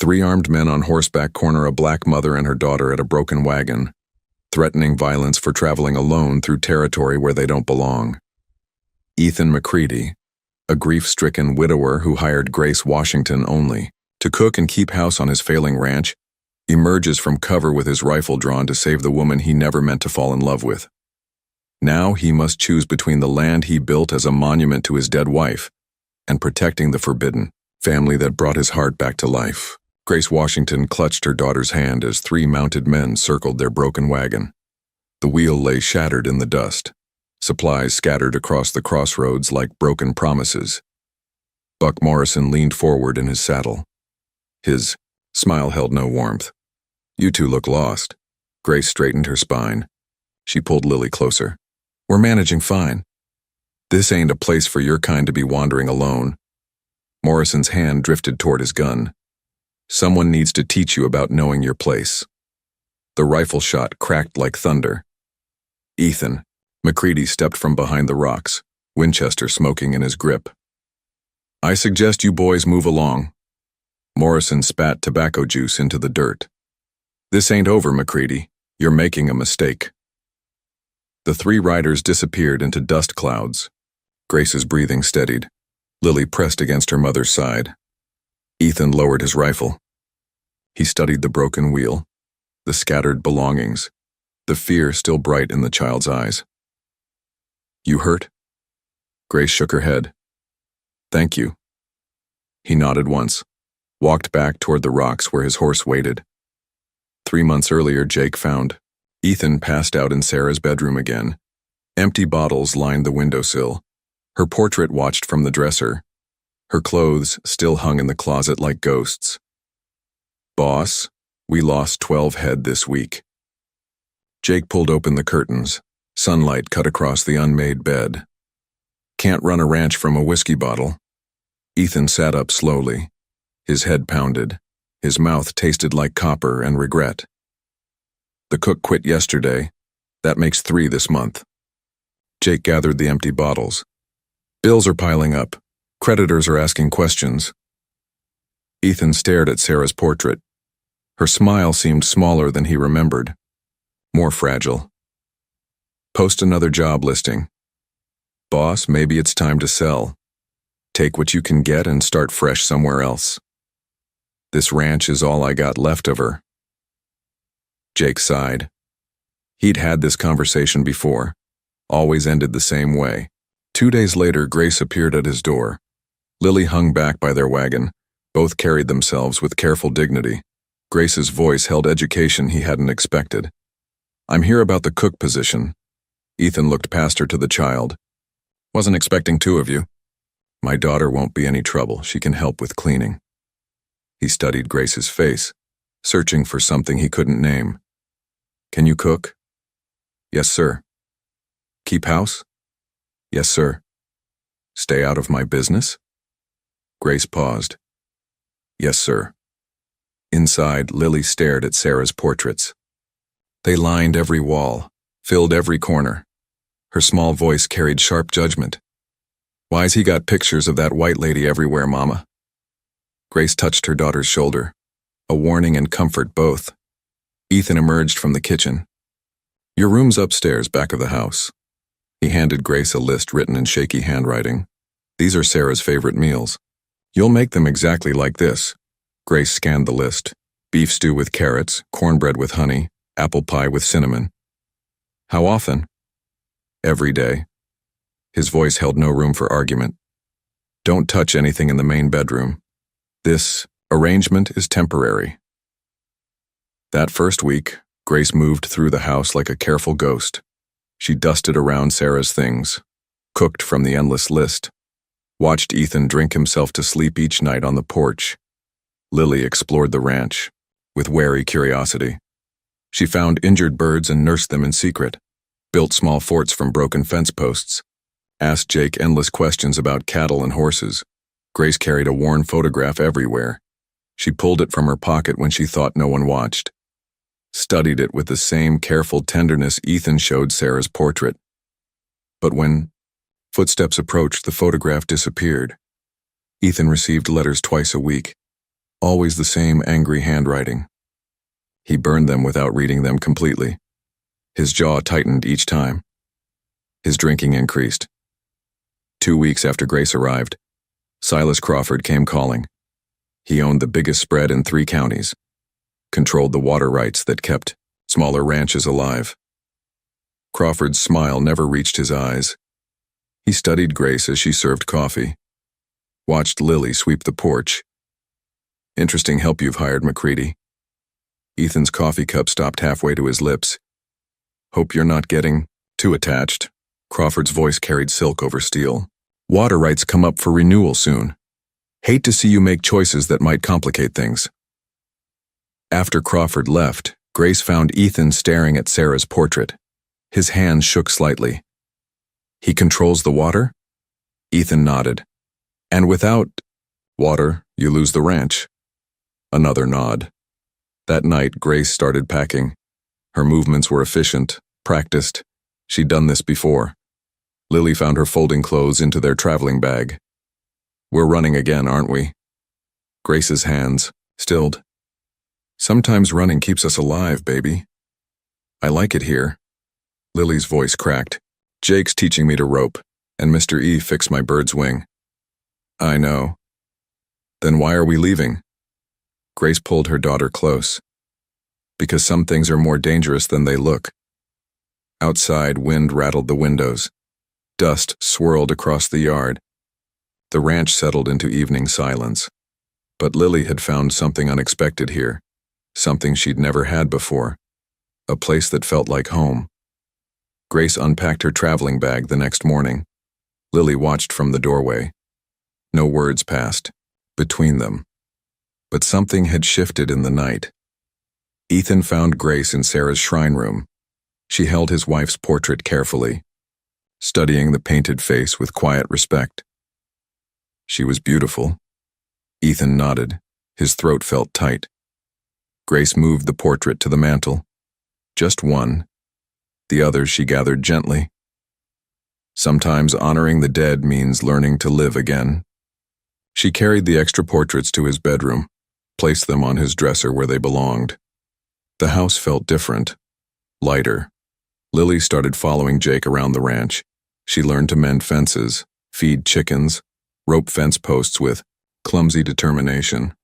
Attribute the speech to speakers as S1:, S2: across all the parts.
S1: Three armed men on horseback corner a black mother and her daughter at a broken wagon, threatening violence for traveling alone through territory where they don't belong. Ethan McCready, a grief-stricken widower who hired Grace Washington only to cook and keep house on his failing ranch, emerges from cover with his rifle drawn to save the woman he never meant to fall in love with. Now he must choose between the land he built as a monument to his dead wife and protecting the forbidden family that brought his heart back to life. Grace Washington clutched her daughter's hand as three mounted men circled their broken wagon. The wheel lay shattered in the dust, supplies scattered across the crossroads like broken promises. Buck Morrison leaned forward in his saddle. His smile held no warmth. "You two look lost." Grace straightened her spine. She pulled Lily closer. "We're managing fine. This ain't a place for your kind to be wandering alone." Morrison's hand drifted toward his gun. "Someone needs to teach you about knowing your place." The rifle shot cracked like thunder. Ethan McCready stepped from behind the rocks, Winchester smoking in his grip. "I suggest you boys move along." Morrison spat tobacco juice into the dirt. "This ain't over, McCready. You're making a mistake." The three riders disappeared into dust clouds. Grace's breathing steadied. Lily pressed against her mother's side. Ethan lowered his rifle. He studied the broken wheel, the scattered belongings, the fear still bright in the child's eyes. "You hurt?" Grace shook her head. "Thank you." He nodded once, walked back toward the rocks where his horse waited. 3 months earlier, Jake found Ethan passed out in Sarah's bedroom again. Empty bottles lined the windowsill. Her portrait watched from the dresser. Her clothes still hung in the closet like ghosts. "Boss, we lost 12 head this week." Jake pulled open the curtains. Sunlight cut across the unmade bed. "Can't run a ranch from a whiskey bottle." Ethan sat up slowly. His head pounded. His mouth tasted like copper and regret. "The cook quit yesterday. That makes 3 this month." Jake gathered the empty bottles. "Bills are piling up. Creditors are asking questions." Ethan stared at Sarah's portrait. Her smile seemed smaller than he remembered, more fragile. "Post another job listing." "Boss, maybe it's time to sell. Take what you can get and start fresh somewhere else. This ranch is all I got left of her." Jake sighed. He'd had this conversation before, always ended the same way. 2 days later, Grace appeared at his door. Lily hung back by their wagon. Both carried themselves with careful dignity. Grace's voice held education he hadn't expected. "I'm here about the cook position." Ethan looked past her to the child. "Wasn't expecting 2 of you." "My daughter won't be any trouble. She can help with cleaning." He studied Grace's face, searching for something he couldn't name. "Can you cook?" "Yes, sir." "Keep house?" "Yes, sir." "Stay out of my business?" Grace paused. "Yes, sir." Inside, Lily stared at Sarah's portraits. They lined every wall, filled every corner. Her small voice carried sharp judgment. "Why's he got pictures of that white lady everywhere, Mama?" Grace touched her daughter's shoulder, a warning and comfort both. Ethan emerged from the kitchen. "Your room's upstairs, back of the house." He handed Grace a list written in shaky handwriting. "These are Sarah's favorite meals. You'll make them exactly like this." Grace scanned the list. Beef stew with carrots, cornbread with honey, apple pie with cinnamon. "How often?" "Every day." His voice held no room for argument. "Don't touch anything in the main bedroom. This arrangement is temporary." That first week, Grace moved through the house like a careful ghost. She dusted around Sarah's things, cooked from the endless list, watched Ethan drink himself to sleep each night on the porch. Lily explored the ranch with wary curiosity. She found injured birds and nursed them in secret, built small forts from broken fence posts, asked Jake endless questions about cattle and horses. Grace carried a worn photograph everywhere. She pulled it from her pocket when she thought no one watched, studied it with the same careful tenderness Ethan showed Sarah's portrait. But when footsteps approached, the photograph disappeared. Ethan received letters twice a week, Always the same angry handwriting. He burned them without reading them completely. His jaw tightened each time. His drinking increased. 2 weeks after Grace arrived, Silas Crawford came calling. He owned the biggest spread in 3 counties, controlled the water rights that kept smaller ranches alive. Crawford's smile never reached his eyes. He studied Grace as she served coffee, watched Lily sweep the porch. Interesting help you've hired, McCready. Ethan's coffee cup stopped halfway to his lips. Hope you're not getting too attached. Crawford's voice carried silk over steel. Water rights come up for renewal soon. Hate to see you make choices that might complicate things. After Crawford left, Grace found Ethan staring at Sarah's portrait. His hands shook slightly. He controls the water? Ethan nodded. And without water, you lose the ranch. Another nod. That night, Grace started packing. Her movements were efficient, practiced. She'd done this before. Lily found her folding clothes into their traveling bag. We're running again, aren't we? Grace's hands stilled. Sometimes running keeps us alive, baby. I like it here. Lily's voice cracked. Jake's teaching me to rope, and Mr. E fixed my bird's wing. I know. Then why are we leaving? Grace pulled her daughter close. Because some things are more dangerous than they look. Outside, wind rattled the windows. Dust swirled across the yard. The ranch settled into evening silence. But Lily had found something unexpected here, something she'd never had before, a place that felt like home. Grace unpacked her traveling bag the next morning. Lily watched from the doorway. No words passed between them. But something had shifted in the night. Ethan found Grace in Sarah's shrine room. She held his wife's portrait carefully, studying the painted face with quiet respect. She was beautiful. Ethan nodded. His throat felt tight. Grace moved the portrait to the mantel. Just one. The others she gathered gently. Sometimes honoring the dead means learning to live again. She carried the extra portraits to his bedroom, placed them on his dresser where they belonged. The house felt different, lighter. Lily started following Jake around the ranch. She learned to mend fences, feed chickens, rope fence posts with clumsy determination.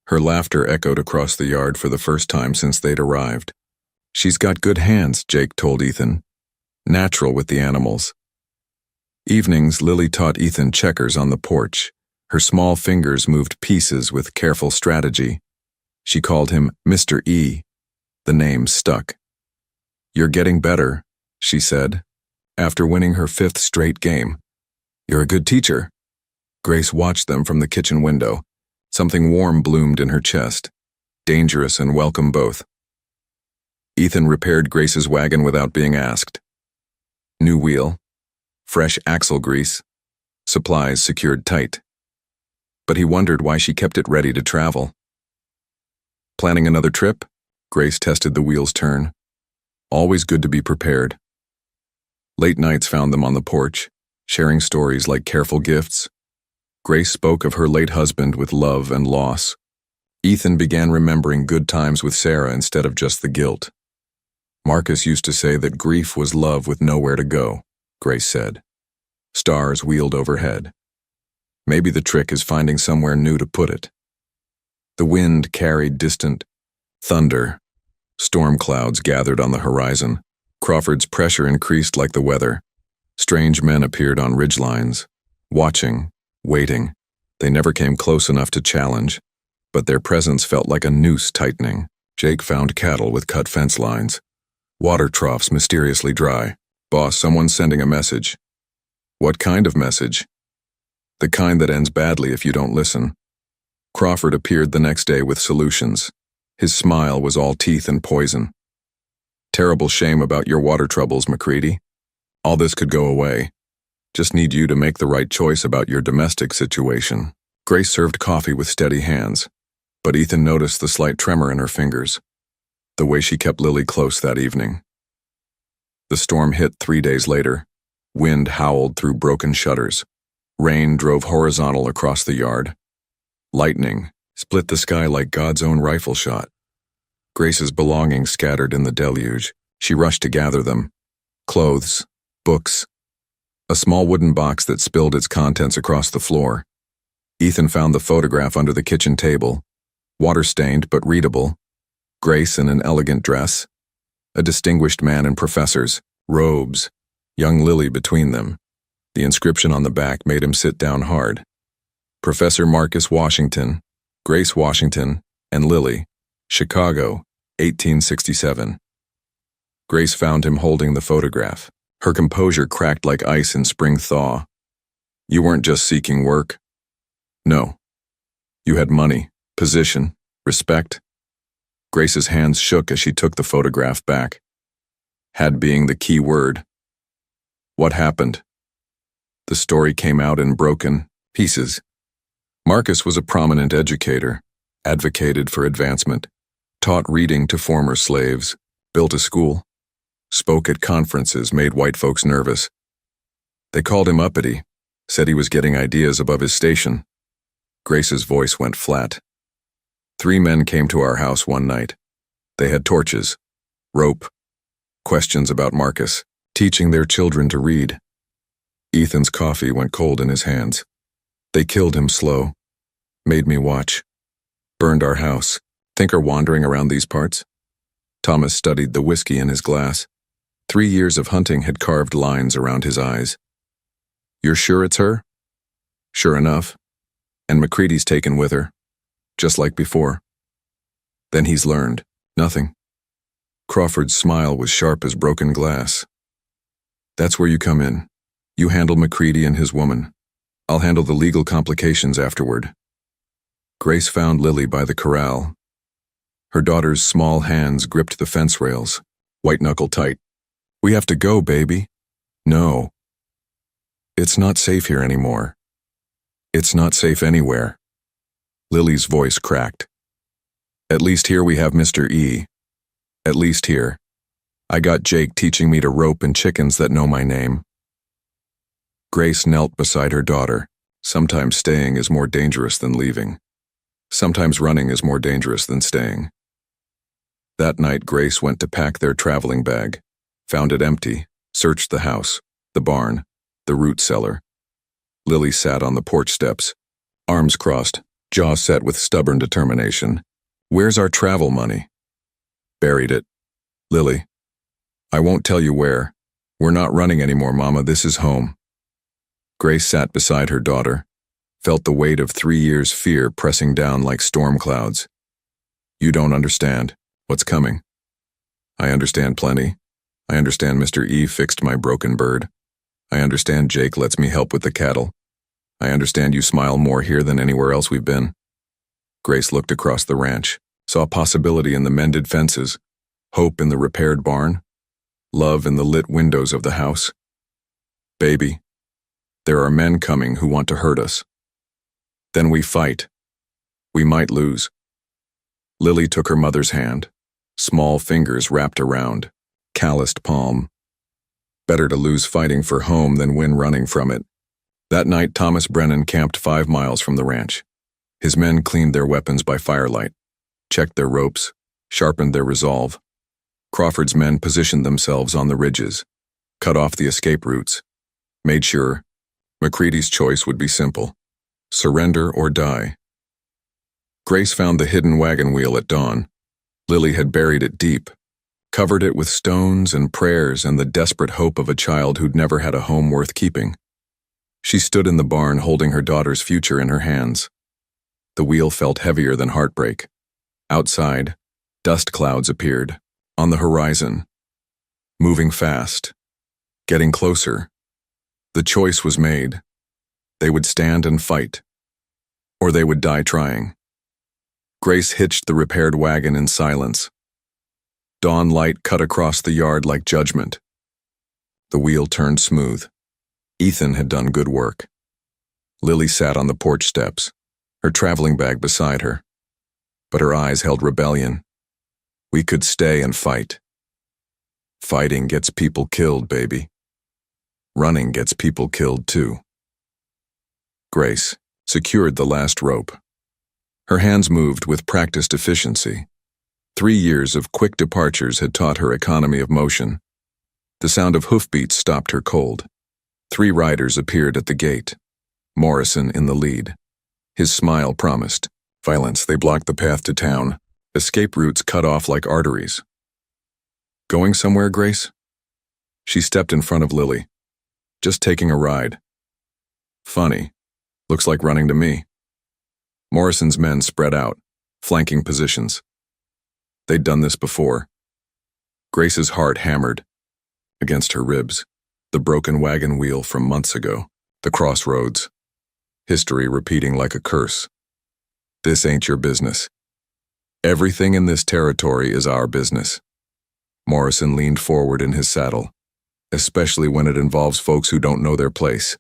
S1: Her laughter echoed across the yard for the first time since they'd arrived. She's got good hands, Jake told Ethan. Natural with the animals. Evenings, Lily taught Ethan checkers on the porch. Her small fingers moved pieces with careful strategy. She called him Mr. E. The name stuck. You're getting better, she said, after winning her 5th straight game. You're a good teacher. Grace watched them from the kitchen window. Something warm bloomed in her chest. Dangerous and welcome both. Ethan repaired Grace's wagon without being asked. New wheel, fresh axle grease, supplies secured tight. But he wondered why she kept it ready to travel. Planning another trip? Grace tested the wheel's turn. Always good to be prepared. Late nights found them on the porch, sharing stories like careful gifts. Grace spoke of her late husband with love and loss. Ethan began remembering good times with Sarah instead of just the guilt. Marcus used to say that grief was love with nowhere to go, Grace said. Stars wheeled overhead. Maybe the trick is finding somewhere new to put it. The wind carried distant thunder. Storm clouds gathered on the horizon. Crawford's pressure increased like the weather. Strange men appeared on ridgelines, watching, waiting. They never came close enough to challenge, but their presence felt like a noose tightening. Jake found cattle with cut fence lines. Water troughs mysteriously dry. Boss, someone's sending a message. What kind of message? The kind that ends badly if you don't listen. Crawford appeared the next day with solutions. His smile was all teeth and poison. Terrible shame about your water troubles, McCready. All this could go away. Just need you to make the right choice about your domestic situation. Grace served coffee with steady hands, but Ethan noticed the slight tremor in her fingers, the way she kept Lily close that evening. The storm hit 3 days later. Wind howled through broken shutters. Rain drove horizontal across the yard. Lightning split the sky like God's own rifle shot. Grace's belongings scattered in the deluge. She rushed to gather them. Clothes, books, a small wooden box that spilled its contents across the floor. Ethan found the photograph under the kitchen table, water-stained but readable. Grace in an elegant dress, a distinguished man in professors, robes, young Lily between them. The inscription on the back made him sit down hard. Professor Marcus Washington, Grace Washington, and Lily, Chicago, 1867. Grace found him holding the photograph. Her composure cracked like ice in spring thaw. You weren't just seeking work. No. You had money, position, respect. Grace's hands shook as she took the photograph back. Had being the key word. What happened? The story came out in broken pieces. Marcus was a prominent educator, advocated for advancement, taught reading to former slaves, built a school, spoke at conferences, made white folks nervous. They called him uppity, said he was getting ideas above his station. Grace's voice went flat. 3 men came to our house one night. They had torches, rope, questions about Marcus, teaching their children to read. Ethan's coffee went cold in his hands. They killed him slow, made me watch, burned our house. Think are wandering around these parts? Thomas studied the whiskey in his glass. 3 years of hunting had carved lines around his eyes. You're sure it's her? Sure enough. And McCready's taken with her, just like before. Then he's learned nothing. Crawford's smile was sharp as broken glass. That's where you come in. You handle McCready and his woman. I'll handle the legal complications afterward. Grace found Lily by the corral. Her daughter's small hands gripped the fence rails, white-knuckle tight. We have to go, baby. No. It's not safe here anymore. It's not safe anywhere. Lily's voice cracked. At least here we have Mr. E. At least here. I got Jake teaching me to rope and chickens that know my name. Grace knelt beside her daughter. Sometimes staying is more dangerous than leaving. Sometimes running is more dangerous than staying. That night, Grace went to pack their traveling bag, found it empty, searched the house, the barn, the root cellar. Lily sat on the porch steps, arms crossed, jaw set with stubborn determination. Where's our travel money? Buried it. Lily. I won't tell you where. We're not running anymore, Mama. This is home. Grace sat beside her daughter, felt the weight of 3 years' fear pressing down like storm clouds. You don't understand what's coming. I understand plenty. I understand Mr. E fixed my broken bird. I understand Jake lets me help with the cattle. I understand you smile more here than anywhere else we've been. Grace looked across the ranch, saw possibility in the mended fences, hope in the repaired barn, love in the lit windows of the house. Baby, there are men coming who want to hurt us. Then we fight. We might lose. Lily took her mother's hand, small fingers wrapped around, calloused palm. Better to lose fighting for home than win running from it. That night, Thomas Brennan camped 5 miles from the ranch. His men cleaned their weapons by firelight, checked their ropes, sharpened their resolve. Crawford's men positioned themselves on the ridges, cut off the escape routes, made sure McCready's choice would be simple: surrender or die. Grace found the hidden wagon wheel at dawn. Lily had buried it deep, covered it with stones and prayers and the desperate hope of a child who'd never had a home worth keeping. She stood in the barn holding her daughter's future in her hands. The wheel felt heavier than heartbreak. Outside, dust clouds appeared, on the horizon, moving fast, getting closer. The choice was made. They would stand and fight, or they would die trying. Grace hitched the repaired wagon in silence. Dawn light cut across the yard like judgment. The wheel turned smooth. Ethan had done good work. Lily sat on the porch steps, her traveling bag beside her, but her eyes held rebellion. We could stay and fight. Fighting gets people killed, baby. Running gets people killed too. Grace secured the last rope. Her hands moved with practiced efficiency. 3 years of quick departures had taught her economy of motion. The sound of hoofbeats stopped her cold. 3 riders appeared at the gate, Morrison in the lead. His smile promised violence. They blocked the path to town, escape routes cut off like arteries. Going somewhere, Grace? She stepped in front of Lily. Just taking a ride. Funny. Looks like running to me. Morrison's men spread out, flanking positions. They'd done this before. Grace's heart hammered against her ribs. The broken wagon wheel from months ago. The crossroads. History repeating like a curse. This ain't your business. Everything in this territory is our business. Morrison leaned forward in his saddle, especially when it involves folks who don't know their place.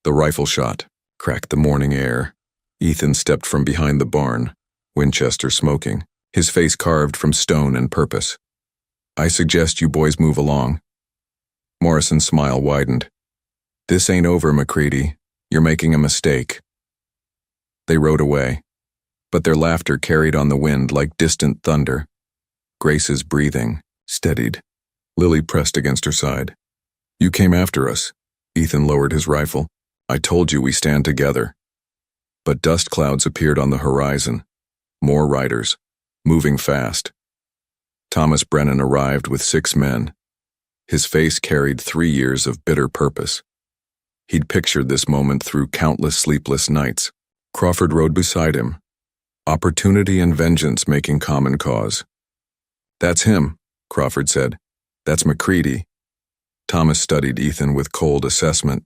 S1: The rifle shot cracked the morning air. Ethan stepped from behind the barn, Winchester smoking, his face carved from stone and purpose. I suggest you boys move along. Morrison's smile widened. This ain't over, McCready. You're making a mistake. They rode away, but their laughter carried on the wind like distant thunder. Grace's breathing steadied. Lily pressed against her side. You came after us. Ethan lowered his rifle. I told you we stand together. But dust clouds appeared on the horizon. More riders, moving fast. Thomas Brennan arrived with 6 men. His face carried 3 years of bitter purpose. He'd pictured this moment through countless sleepless nights. Crawford rode beside him. Opportunity and vengeance making common cause. That's him, Crawford said. That's McCready. Thomas studied Ethan with cold assessment.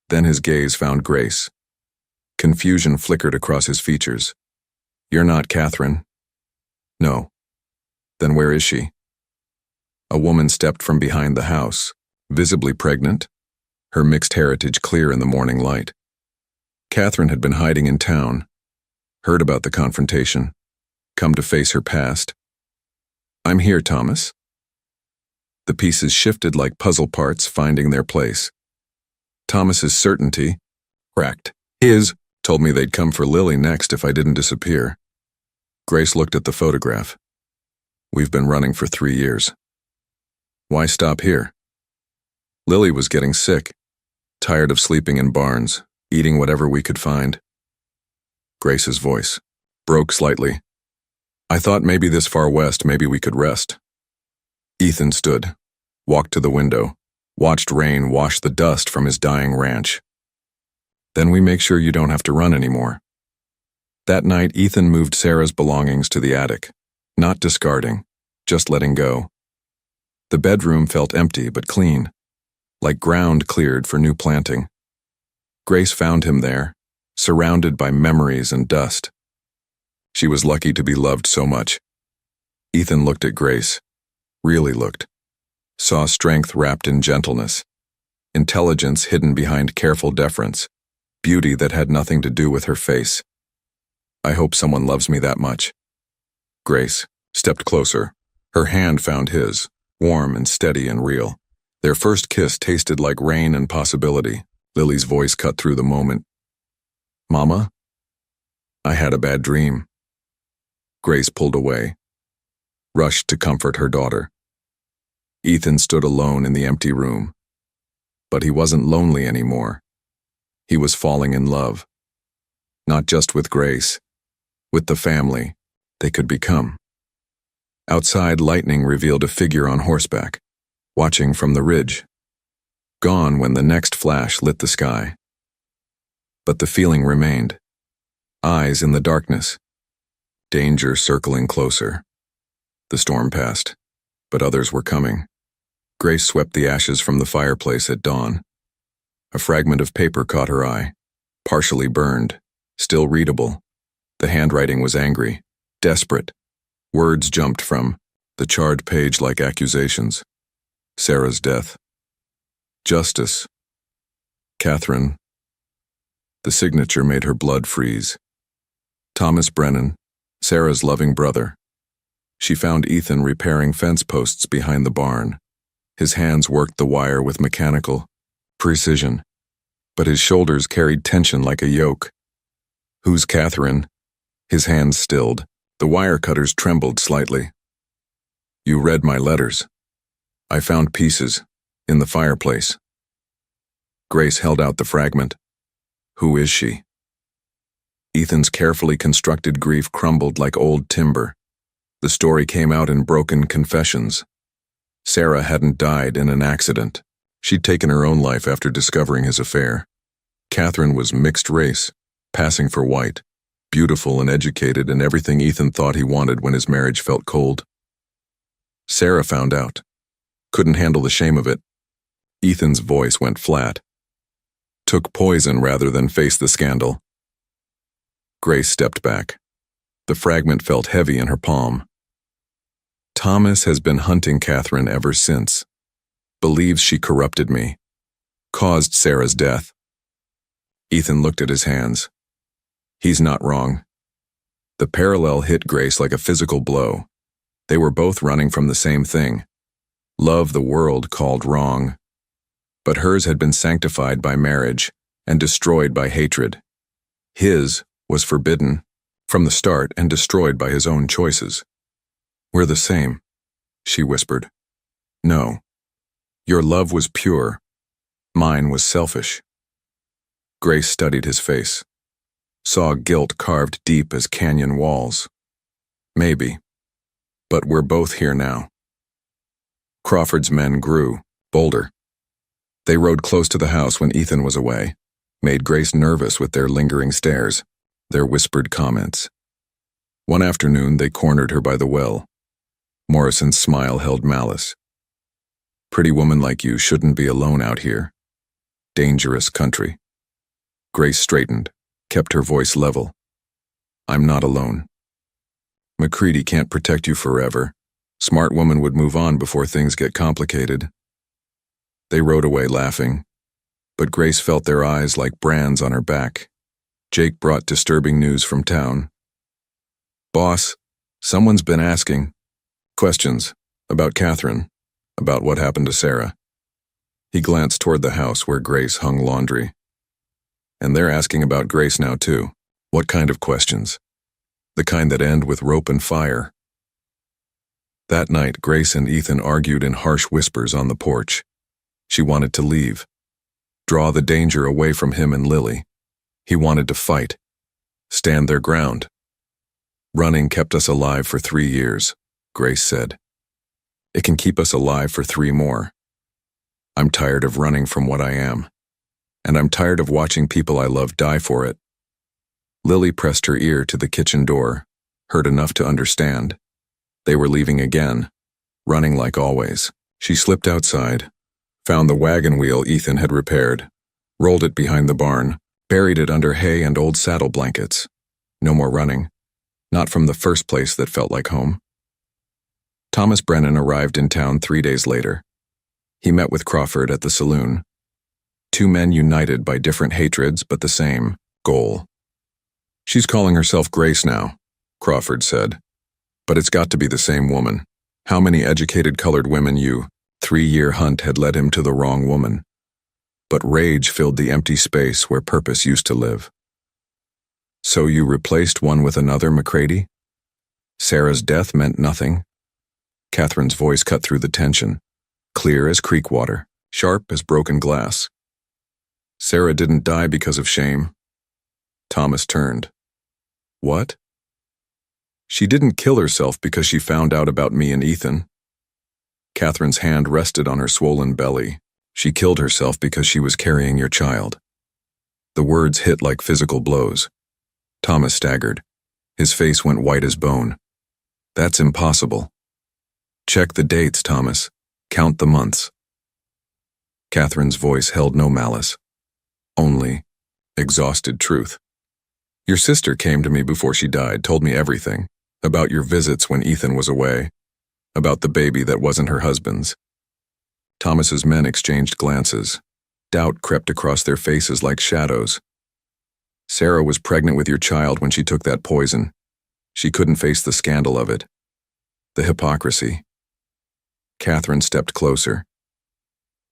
S1: Then his gaze found Grace. Confusion flickered across his features. You're not Catherine. No. Then where is she? A woman stepped from behind the house, visibly pregnant, her mixed heritage clear in the morning light. Catherine had been hiding in town, heard about the confrontation, come to face her past. I'm here, Thomas. The pieces shifted like puzzle parts finding their place. Thomas's certainty cracked. His told me they'd come for Lily next if I didn't disappear. Grace looked at the photograph. We've been running for 3 years. Why stop here? Lily was getting sick, tired of sleeping in barns, eating whatever we could find. Grace's voice broke slightly. I thought maybe this far west, maybe we could rest. Ethan stood, walked to the window, watched rain wash the dust from his dying ranch. Then we make sure you don't have to run anymore. That night, Ethan moved Sarah's belongings to the attic, not discarding, just letting go. The bedroom felt empty but clean, like ground cleared for new planting. Grace found him there, surrounded by memories and dust. She was lucky to be loved so much. Ethan looked at Grace, really looked, saw strength wrapped in gentleness, intelligence hidden behind careful deference, beauty that had nothing to do with her face. I hope someone loves me that much. Grace stepped closer. Her hand found his, warm and steady and real. Their first kiss tasted like rain and possibility. Lily's voice cut through the moment. Mama? I had a bad dream. Grace pulled away, rushed to comfort her daughter. Ethan stood alone in the empty room. But he wasn't lonely anymore. He was falling in love. Not just with Grace, with the family they could become. Outside, lightning revealed a figure on horseback, watching from the ridge. Gone when the next flash lit the sky. But the feeling remained. Eyes in the darkness. Danger circling closer. The storm passed, but others were coming. Grace swept the ashes from the fireplace at dawn. A fragment of paper caught her eye, partially burned, still readable. The handwriting was angry, desperate. Words jumped from the charred page like accusations. Sarah's death. Justice. Catherine. The signature made her blood freeze. Thomas Brennan, Sarah's loving brother. She found Ethan repairing fence posts behind the barn. His hands worked the wire with mechanical precision, but his shoulders carried tension like a yoke. Who's Catherine? His hands stilled. The wire cutters trembled slightly. You read my letters. I found pieces in the fireplace. Grace held out the fragment. Who is she? Ethan's carefully constructed grief crumbled like old timber. The story came out in broken confessions. Sarah hadn't died in an accident. She'd taken her own life after discovering his affair. Catherine was mixed race, passing for white, beautiful and educated and everything Ethan thought he wanted when his marriage felt cold. Sarah found out. Couldn't handle the shame of it. Ethan's voice went flat. Took poison rather than face the scandal. Grace stepped back. The fragment felt heavy in her palm. Thomas has been hunting Catherine ever since. Believes she corrupted me. Caused Sarah's death. Ethan looked at his hands. He's not wrong. The parallel hit Grace like a physical blow. They were both running from the same thing. Love the world called wrong. But hers had been sanctified by marriage and destroyed by hatred. His was forbidden from the start and destroyed by his own choices. We're the same, she whispered. No. Your love was pure. Mine was selfish. Grace studied his face. Saw guilt carved deep as canyon walls. Maybe. But we're both here now. Crawford's men grew, bolder. They rode close to the house when Ethan was away, made Grace nervous with their lingering stares, their whispered comments. One afternoon, they cornered her by the well. Morrison's smile held malice. Pretty woman like you shouldn't be alone out here. Dangerous country. Grace straightened, kept her voice level. I'm not alone. McCready can't protect you forever. Smart woman would move on before things get complicated. They rode away laughing, but Grace felt their eyes like brands on her back. Jake brought disturbing news from town. Boss, someone's been asking questions about Catherine, about what happened to Sarah. He glanced toward the house where Grace hung laundry. And they're asking about Grace now too. What kind of questions? The kind that end with rope and fire. That night, Grace and Ethan argued in harsh whispers on the porch. She wanted to leave. Draw the danger away from him and Lily. He wanted to fight. Stand their ground. Running kept us alive for 3 years, Grace said. It can keep us alive for 3 more. I'm tired of running from what I am. And I'm tired of watching people I love die for it. Lily pressed her ear to the kitchen door, heard enough to understand. They were leaving again, running like always. She slipped outside, found the wagon wheel Ethan had repaired, rolled it behind the barn, buried it under hay and old saddle blankets. No more running. Not from the first place that felt like home. Thomas Brennan arrived in town 3 days later. He met with Crawford at the saloon. 2 men united by different hatreds but the same goal. She's calling herself Grace now, Crawford said. But it's got to be the same woman. How many educated colored women 3-year hunt had led him to the wrong woman. But rage filled the empty space where purpose used to live. So you replaced one with another, McCready? Sarah's death meant nothing. Catherine's voice cut through the tension, clear as creek water, sharp as broken glass. Sarah didn't die because of shame. Thomas turned. What? She didn't kill herself because she found out about me and Ethan. Catherine's hand rested on her swollen belly. She killed herself because she was carrying your child. The words hit like physical blows. Thomas staggered. His face went white as bone. That's impossible. Check the dates, Thomas. Count the months. Catherine's voice held no malice. Only exhausted truth. Your sister came to me before she died, told me everything. About your visits when Ethan was away. About the baby that wasn't her husband's. Thomas's men exchanged glances. Doubt crept across their faces like shadows. Sarah was pregnant with your child when she took that poison. She couldn't face the scandal of it. The hypocrisy. Catherine stepped closer.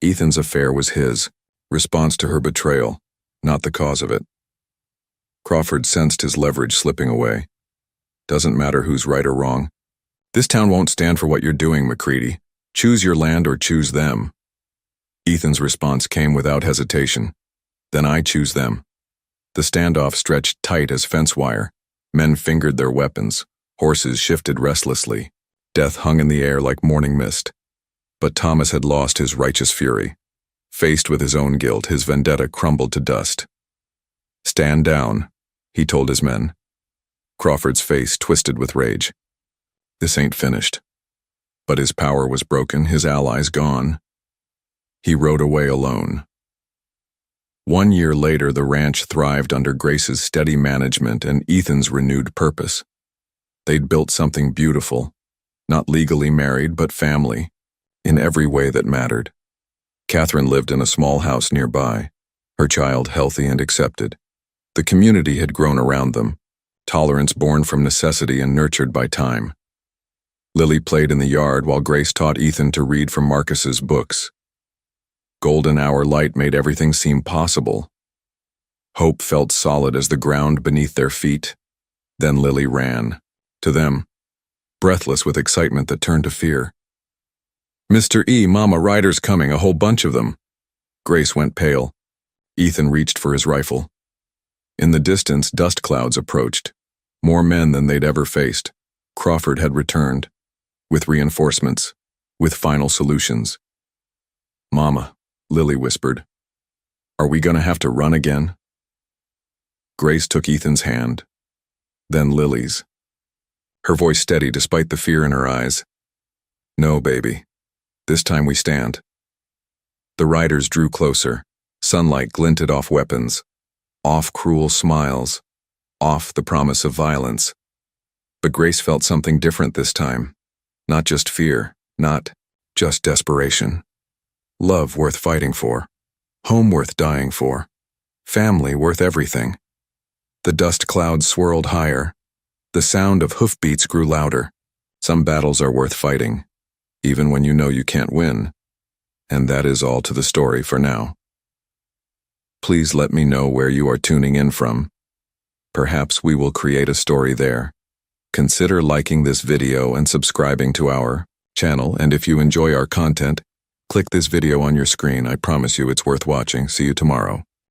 S1: Ethan's affair was his, response to her betrayal, not the cause of it. Crawford sensed his leverage slipping away. Doesn't matter who's right or wrong. This town won't stand for what you're doing, McCready. Choose your land or choose them. Ethan's response came without hesitation. Then I choose them. The standoff stretched tight as fence wire. Men fingered their weapons. Horses shifted restlessly. Death hung in the air like morning mist. But Thomas had lost his righteous fury. Faced with his own guilt, his vendetta crumbled to dust. "Stand down," he told his men. Crawford's face twisted with rage. This ain't finished. But his power was broken, his allies gone. He rode away alone. 1 year later, the ranch thrived under Grace's steady management and Ethan's renewed purpose. They'd built something beautiful, not legally married, but family, in every way that mattered. Catherine lived in a small house nearby, her child healthy and accepted. The community had grown around them, tolerance born from necessity and nurtured by time. Lily played in the yard while Grace taught Ethan to read from Marcus's books. Golden hour light made everything seem possible. Hope felt solid as the ground beneath their feet. Then Lily ran. To them, breathless with excitement that turned to fear. "Mr. E, Mama, riders coming, a whole bunch of them." Grace went pale. Ethan reached for his rifle. In the distance, dust clouds approached. More men than they'd ever faced. Crawford had returned. With reinforcements. With final solutions. "Mama," Lily whispered. "Are we gonna have to run again?" Grace took Ethan's hand. Then Lily's. Her voice steady despite the fear in her eyes. "No, baby. This time we stand." The riders drew closer. Sunlight glinted off weapons. Off cruel smiles. Off the promise of violence. But Grace felt something different this time. Not just fear. Not just desperation. Love worth fighting for. Home worth dying for. Family worth everything. The dust clouds swirled higher. The sound of hoofbeats grew louder. Some battles are worth fighting, even when you know you can't win. And that is all to the story for now. Please let me know where you are tuning in from. Perhaps we will create a story there. Consider liking this video and subscribing to our channel, and if you enjoy our content, click this video on your screen. I promise you it's worth watching. See you tomorrow.